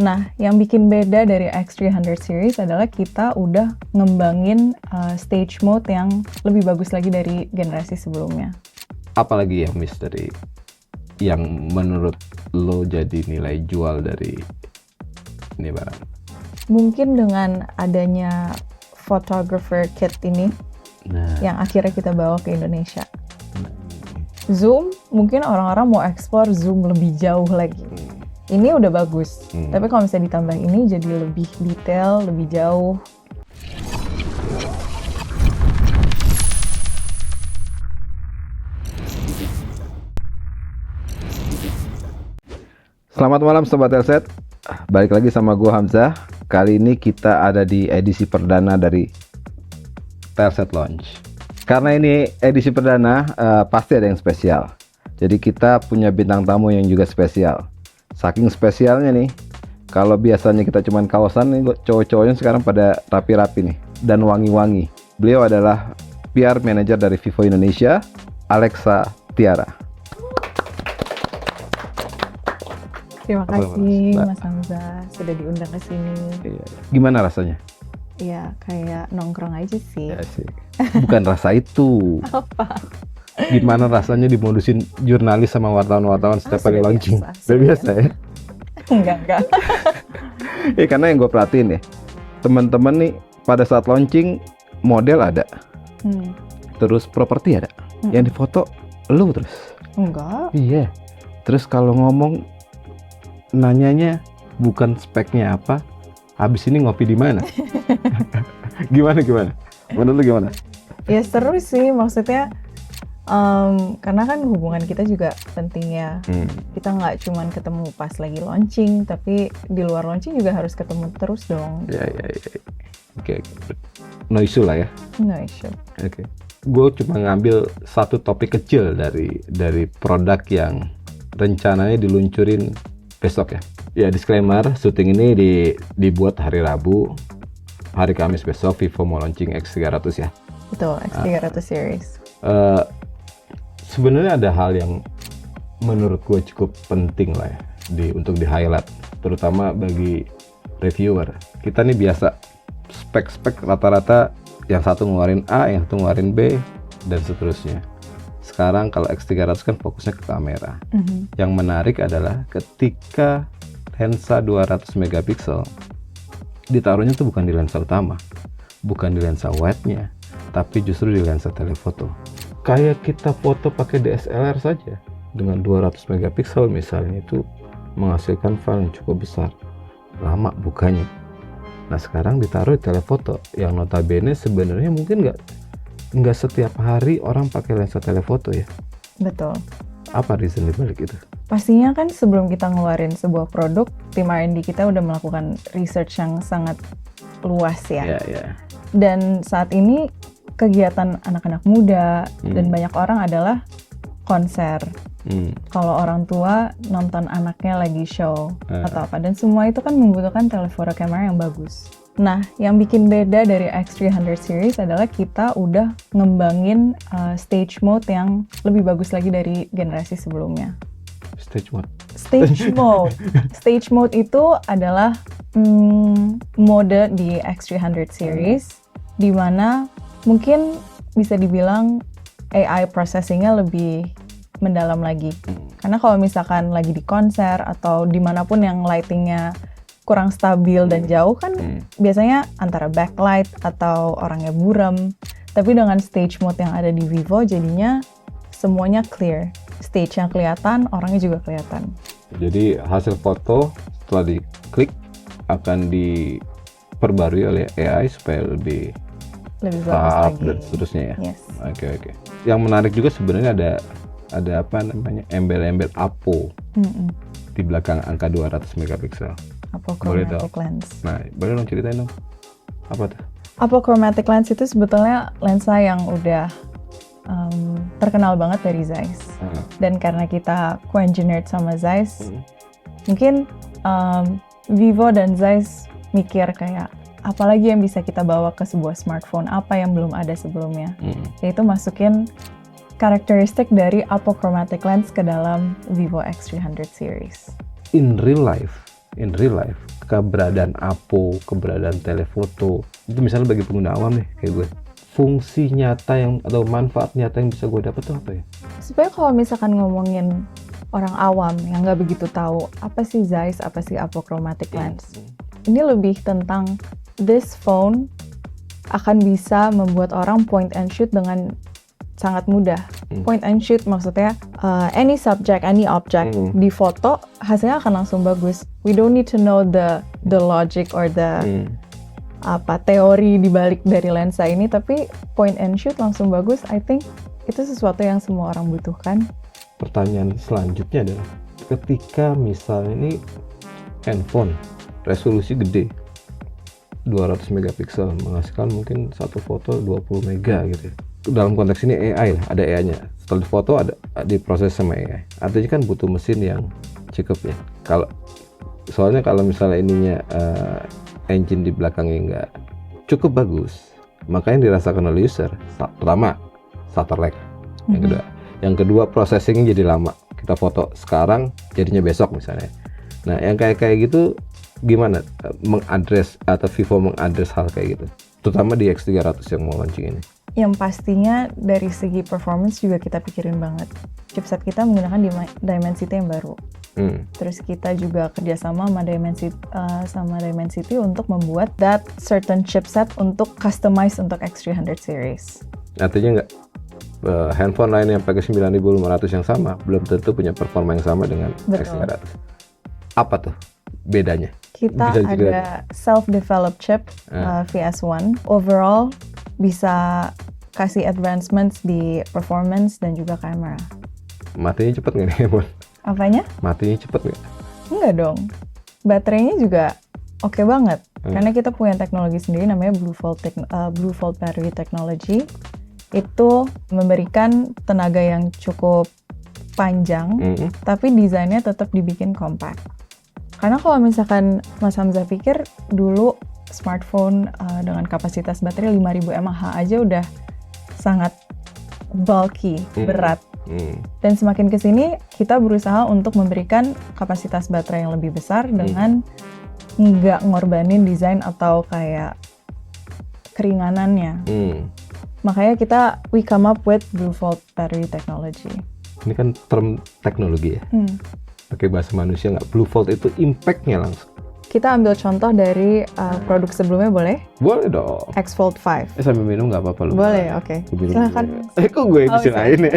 Nah, yang bikin beda dari X300 series adalah kita udah ngembangin stage mode yang lebih bagus lagi dari generasi sebelumnya. Apalagi yang miss dari yang menurut lo jadi nilai jual dari ini barang? Mungkin dengan adanya photographer kit ini yang akhirnya kita bawa ke Indonesia. Zoom, mungkin orang-orang mau explore zoom lebih jauh lagi. Ini udah bagus, tapi kalau misalnya ditambah ini jadi lebih detail, lebih jauh. Selamat malam Sobat Telset, balik lagi sama gue Hamzah. Kali ini kita ada di edisi perdana dari Telset Launch. Karena ini edisi perdana, pasti ada yang spesial. Jadi kita punya bintang tamu yang juga spesial. Saking spesialnya nih, kalau biasanya kita cuman kawasan nih, cowok-cowoknya sekarang pada rapi-rapi nih dan wangi-wangi. Beliau adalah PR Manager dari Vivo Indonesia, Alexa Tiara. Terima kasih Mas Hamzah sudah diundang ke sini. Gimana rasanya? Iya, kayak nongkrong aja sih. Ya sih. Bukan rasa itu. Apa? Gimana rasanya dimodusin jurnalis sama wartawan-wartawan setiap kali launching? Udah biasa ya? Enggak. Karena yang gue perhatiin ya, teman-teman nih pada saat launching model ada, terus properti ada, yang difoto lu terus. Enggak. Iya. Terus kalau ngomong nanyanya bukan speknya apa, habis ini ngopi di mana? Gimana? Menurut lu gimana? Ya seru sih, maksudnya karena kan hubungan kita juga penting ya. Kita nggak cuman ketemu pas lagi launching, tapi di luar launching juga harus ketemu terus dong. Ya. Oke. No issue lah ya. No issue. Oke. Gue cuma ngambil satu topik kecil dari produk yang rencananya diluncurin besok ya. Ya disclaimer, syuting ini dibuat hari Rabu. Hari Kamis besok Vivo mau launching X300 ya. Betul, X300 series. Sebenarnya ada hal yang menurut gue cukup penting lah ya untuk di highlight, terutama bagi reviewer. Kita nih biasa spek rata-rata yang satu ngeluarin A, yang satu ngeluarin B, dan seterusnya. Sekarang kalau X300 kan fokusnya ke kamera. Yang menarik adalah ketika lensa 200 megapiksel ditaruhnya tuh bukan di lensa utama, bukan di lensa wide-nya, tapi justru di lensa telefoto. Kayak kita foto pakai DSLR saja dengan 200 megapiksel misalnya, itu menghasilkan file yang cukup besar, lama bukanya. Nah sekarang ditaruh di telefoto yang notabene sebenarnya mungkin nggak setiap hari orang pakai lensa telefoto ya. Betul. Apa reason dibalik itu? Pastinya kan sebelum kita ngeluarin sebuah produk, tim R&D kita udah melakukan research yang sangat luas ya. Yeah. Dan saat ini kegiatan anak-anak muda dan banyak orang adalah konser. Kalau orang tua nonton anaknya lagi show atau apa, dan semua itu kan membutuhkan telephoto camera yang bagus. Nah, yang bikin beda dari X300 series adalah kita udah ngembangin stage mode yang lebih bagus lagi dari generasi sebelumnya. Stage mode. Stage mode itu adalah mode di X300 series di mana mungkin bisa dibilang AI processingnya lebih mendalam lagi. Karena kalau misalkan lagi di konser atau dimanapun yang lightingnya kurang stabil dan jauh kan biasanya antara backlight atau orangnya buram. Tapi dengan stage mode yang ada di Vivo jadinya semuanya clear. Stage-nya kelihatan, orangnya juga kelihatan. Jadi hasil foto setelah diklik akan diperbarui oleh AI supaya lebih bagus lagi dan seterusnya ya. Yes. Oke. Yang menarik juga sebenarnya ada apa namanya, embel-embel APO di belakang angka 200 megapiksel. Apochromatic lens. Nah, boleh dong ceritain dong. Apa tuh? Apochromatic lens itu sebetulnya lensa yang udah terkenal banget dari Zeiss. Dan karena kita co-engineered sama Zeiss, mungkin Vivo dan Zeiss mikir kayak apalagi yang bisa kita bawa ke sebuah smartphone, apa yang belum ada sebelumnya. Yaitu masukin karakteristik dari apochromatic lens ke dalam Vivo X300 series. In real life, in real life, keberadaan Apo, keberadaan telefoto, itu misalnya bagi pengguna awam nih kayak gue, fungsi nyata yang atau manfaat nyata yang bisa gue dapat tuh apa ya? Sebenarnya kalau misalkan ngomongin orang awam yang nggak begitu tahu apa sih Zeiss, apa sih apochromatic lens, ini lebih tentang this phone akan bisa membuat orang point and shoot dengan sangat mudah. Point and shoot maksudnya any subject, any object di foto hasilnya akan langsung bagus. We don't need to know the logic or the teori dibalik dari lensa ini, tapi point and shoot langsung bagus. I think itu sesuatu yang semua orang butuhkan. Pertanyaan selanjutnya adalah ketika misalnya ini handphone resolusi gede 200 megapiksel menghasilkan mungkin satu foto 20 mega gitu ya. Dalam konteks ini AI lah, ada AI-nya. Setelah foto ada diproses sama AI. Artinya kan butuh mesin yang cukup ya. Soalnya kalau misalnya ininya engine di belakangnya nggak cukup bagus, maka yang dirasakan oleh user pertama shutter lag, yang kedua processingnya jadi lama. Kita foto sekarang jadinya besok misalnya. Nah yang kayak gitu gimana mengadres atau Vivo mengadres hal kayak gitu, terutama di X300 yang mau launching ini? Yang pastinya dari segi performance juga kita pikirin banget. Chipset kita menggunakan Dimensity yang baru. Terus kita juga kerjasama sama Dimensity untuk membuat that certain chipset untuk customize untuk X300 series. Artinya nggak handphone lain yang pakai 9500 yang sama belum tentu punya performa yang sama dengan X300. Apa tuh bedanya? Kita ada self-developed chip VS1. Overall bisa kasih advancements di performance dan juga kamera. Matinya cepet nggak nih handphone? Apanya? Matinya cepet nggak? Enggak dong. Baterainya juga oke banget. Karena kita punya teknologi sendiri namanya Blue Volt Battery Technology. Itu memberikan tenaga yang cukup panjang, tapi desainnya tetap dibikin compact. Karena kalau misalkan Mas Hamzah pikir dulu smartphone dengan kapasitas baterai 5000 mAh aja udah sangat bulky, berat. Dan semakin kesini kita berusaha untuk memberikan kapasitas baterai yang lebih besar dengan nggak ngorbanin desain atau kayak keringanannya. Makanya we come up with Blue Volt Battery Technology. Ini kan term teknologi ya. Pakai bahasa manusia nggak? Blue Volt itu impact-nya langsung. Kita ambil contoh dari produk sebelumnya, boleh? Boleh dong. X Fold 5. Sambil minum nggak apa-apa loh. Boleh, oke. Silahkan. Kok gue yang diserahin ya?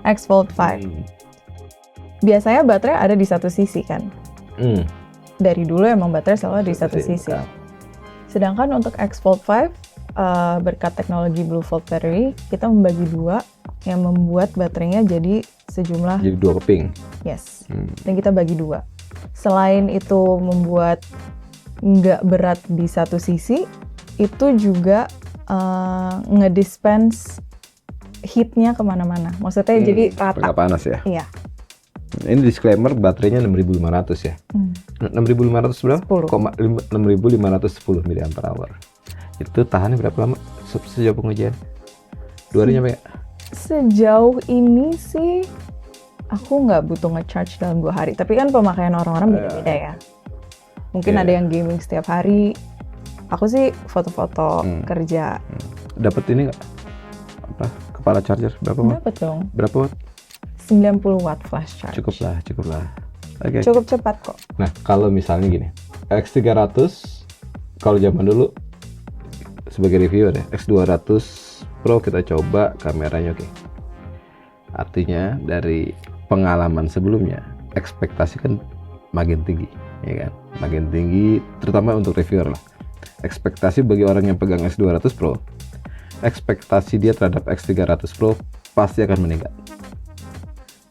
X Fold 5. Biasanya baterai ada di satu sisi kan? Dari dulu emang baterai selalu ada di satu sisi. Sedangkan untuk X Fold 5, berkat teknologi Blue Volt Battery, kita membagi dua yang membuat baterainya jadi sejumlah... Jadi dua keping? Yes. Dan kita bagi dua. Selain itu membuat nggak berat di satu sisi, itu juga ngedispense heatnya kemana-mana. Maksudnya jadi rata. Nggak panas ya? Iya. Ini disclaimer baterainya 6500 ya. 6500 berapa? 6510 mAh. Itu tahannya berapa lama sejauh pengujian? 2 hari nyampe nggak? Sejauh ini sih aku nggak butuh nge-charge dalam 2 hari. Tapi kan pemakaian orang-orang beda-beda ya. Mungkin ada yang gaming setiap hari. Aku sih foto-foto kerja. Dapat ini nggak? Apa? Kepala charger berapa watt? Dapat dong. Berapa watt? 90 watt flash charge. Cukup lah. Okay. Cukup cepat kok. Nah, kalau misalnya gini, X300 kalau zaman dulu sebagai reviewer ya, X200 Pro kita coba kameranya oke. Artinya dari pengalaman sebelumnya, ekspektasi kan makin tinggi, ya kan? Makin tinggi, terutama untuk reviewer lah. Ekspektasi bagi orang yang pegang X200 Pro, ekspektasi dia terhadap X300 Pro pasti akan meningkat.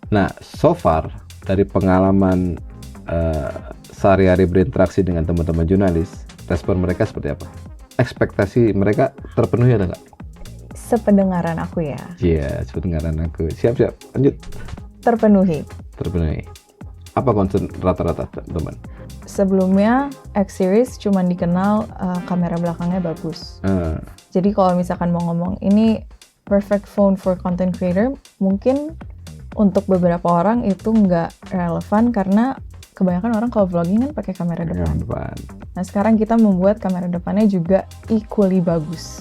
Nah, so far dari pengalaman sehari-hari berinteraksi dengan teman-teman jurnalis, respon mereka seperti apa? Ekspektasi mereka terpenuhi atau enggak? Sependengaran aku ya. Iya, sependengaran aku. Siap, lanjut. Terpenuhi. Apa concern rata-rata teman? Sebelumnya X series cuma dikenal kamera belakangnya bagus. Jadi kalau misalkan mau ngomong ini perfect phone for content creator, mungkin untuk beberapa orang itu nggak relevan karena kebanyakan orang kalau vlogging kan pakai kamera depan. Yang depan. Nah sekarang kita membuat kamera depannya juga equally bagus,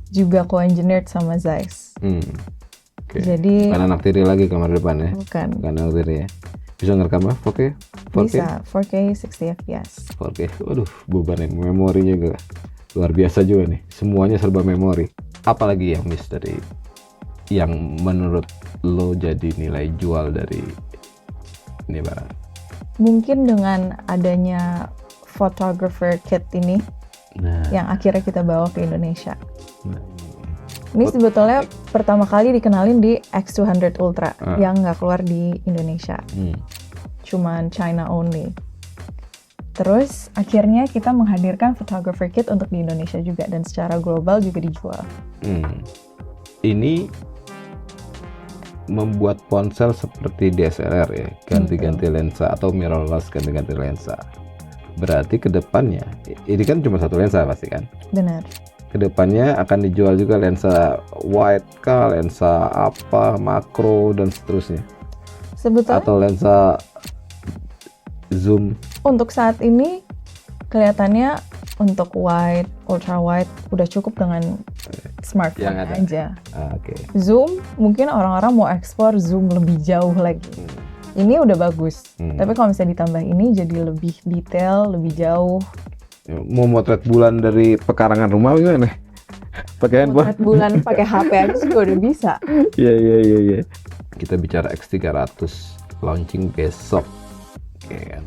juga co-engineered sama Zeiss. Oke. Jadi Bukan anak tiri lagi kamera depan ya? bukan, Bukan anak tiri ya? Bisa ngerekam apa? 4K? 4K? bisa 4K 60 fps. 4K. Waduh, beban ya. Memorinya juga luar biasa juga nih. Semuanya serba memori. Apalagi yang miss dari yang menurut lo jadi nilai jual dari ini barang? Mungkin dengan adanya photographer kit ini Nah, yang akhirnya kita bawa ke Indonesia. nah. Ini sebetulnya pertama kali dikenalin di X200 Ultra Ah. yang nggak keluar di Indonesia, cuman China only. Terus akhirnya kita menghadirkan photographer kit untuk di Indonesia juga dan secara global juga dijual. Ini membuat ponsel seperti DSLR ya, ganti-ganti lensa atau mirrorless ganti-ganti lensa. Berarti kedepannya, ini kan cuma satu lensa pasti kan? Benar. Kedepannya akan dijual juga lensa wide kah, lensa apa, makro dan seterusnya, Sebetulnya atau lensa zoom. untuk saat ini kelihatannya untuk wide, ultra wide udah cukup dengan smartphone Yang ada. aja. Oke. Zoom mungkin orang-orang mau ekspor zoom lebih jauh lagi. Ini udah bagus, tapi kalau misalnya ditambah ini jadi lebih detail, lebih jauh. Mau motret bulan dari pekarangan rumah gimana? Pakai handphone? Potret bulan pakai HP aja juga udah bisa. Iya. Kita bicara X300 launching besok. Oke kan.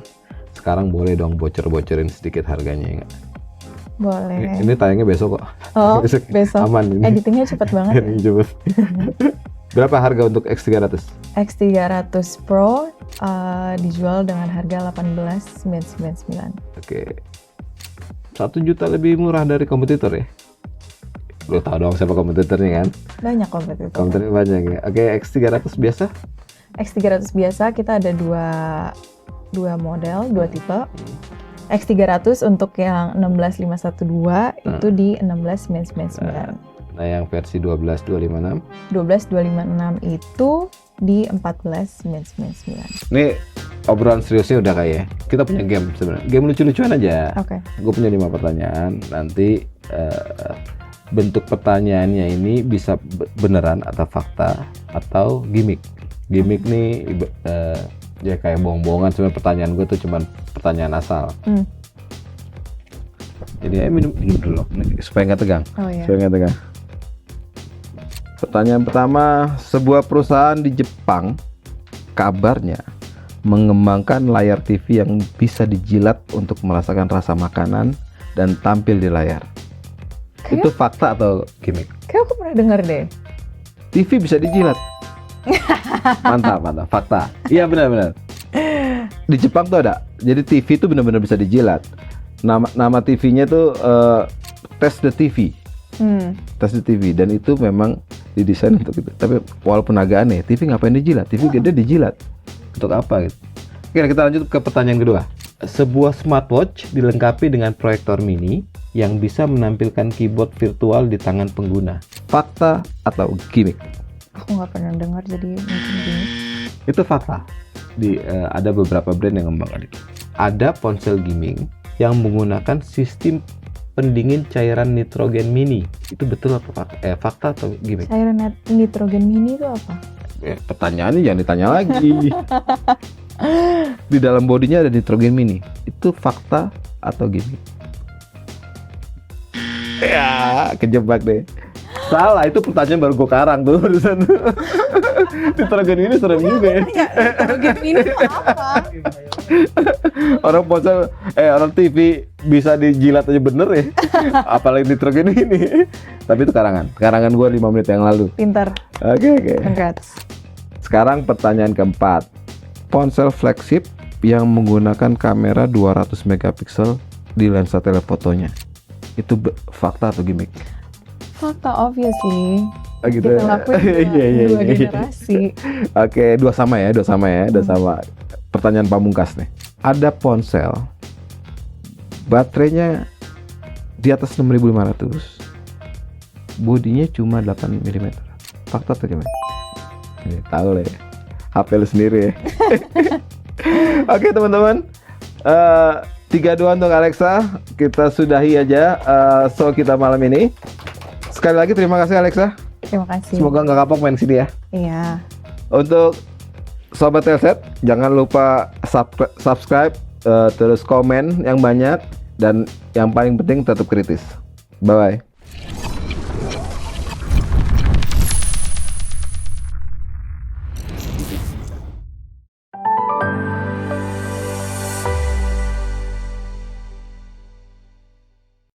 Sekarang boleh dong bocor-bocorin sedikit harganya ya nggak? Boleh. Ini tayangnya besok kok. Oh, besok. Aman ini. Editingnya cepet banget ya. Ini cepet. Berapa harga untuk X300? X300 Pro dijual dengan harga 18.999. Oke. 1 juta lebih murah dari kompetitor ya? Lo tau dong siapa kompetitornya kan? Banyak kompetitor. Kompetitornya banyak ya. Oke, X300 biasa? X300 biasa kita ada dua model, dua tipe. X300 untuk yang 16512 itu di 16.999. Nah, yang versi 12256? 12256 itu di 14.999. Ini obrolan seriusnya udah kayak kita punya game sebenarnya. Game lucu-lucuan aja. Oke. Gue punya 5 pertanyaan. Nanti bentuk pertanyaannya ini bisa beneran atau fakta atau gimmick. Gimmick nih ya kayak bohong-bohongan. Sebenarnya pertanyaan gue tuh cuman pertanyaan asal. Jadi minum dulu nih, supaya nggak tegang. Oh iya. Supaya nggak tegang. Pertanyaan pertama, sebuah perusahaan di Jepang kabarnya mengembangkan layar TV yang bisa dijilat untuk merasakan rasa makanan dan tampil di layar. Itu fakta atau gimmick? Kayak aku pernah dengar deh. TV bisa dijilat. Mantap, fakta. Iya benar. Di Jepang tuh ada. Jadi TV itu benar-benar bisa dijilat. Nama TV-nya tuh Test the TV. Test the TV, dan itu memang didesain untuk itu. Tapi walaupun agak aneh, TV ngapain dijilat? TV gede dijilat. Untuk apa gitu? Oke, kita lanjut ke pertanyaan kedua. Sebuah smartwatch dilengkapi dengan proyektor mini yang bisa menampilkan keyboard virtual di tangan pengguna. Fakta atau gimmick? Aku nggak pernah dengar jadi mungkin gini. Itu fakta. Ada beberapa brand yang mengembangkan itu. Ada ponsel gaming yang menggunakan sistem pendingin cairan nitrogen mini. Itu betul apa fakta atau gimmick? Cairan nitrogen mini itu apa? Pertanyaannya jangan ditanya lagi. Di dalam bodinya ada nitrogen mini. Itu fakta atau gimmick? Ya, kejebak deh. Salah, itu pertanyaan baru gue karang tuh barusan. Nitrogen ini serem juga ya. Nitrogen mini itu apa? Orang ponsel, orang TV bisa dijilat aja bener ya. Apalagi nitrogen ini. Tapi itu karangan gue 5 menit yang lalu. Pintar. Oke. Congrats. Sekarang pertanyaan keempat. Ponsel flagship yang menggunakan kamera 200 megapiksel di lensa telefotonya. Itu fakta atau gimmick? Fakta, obviously. Gitu. Kita lakuin dua generasi. Oke, dua sama ya. Pertanyaan pamungkas nih. Ada ponsel baterainya di atas 6500, bodinya cuma 8 mm. Fakta atau gimana? Tahu lah ya. HP lu sendiri ya. Oke teman-teman, 3-2 untuk Alexa. Kita sudahi aja show kita malam ini. Sekali lagi terima kasih Alexa. Terima kasih. Semoga nggak kapok main sini ya. Iya. Untuk Sobat Telset, jangan lupa subscribe, terus komen yang banyak, dan yang paling penting tetap kritis. Bye-bye.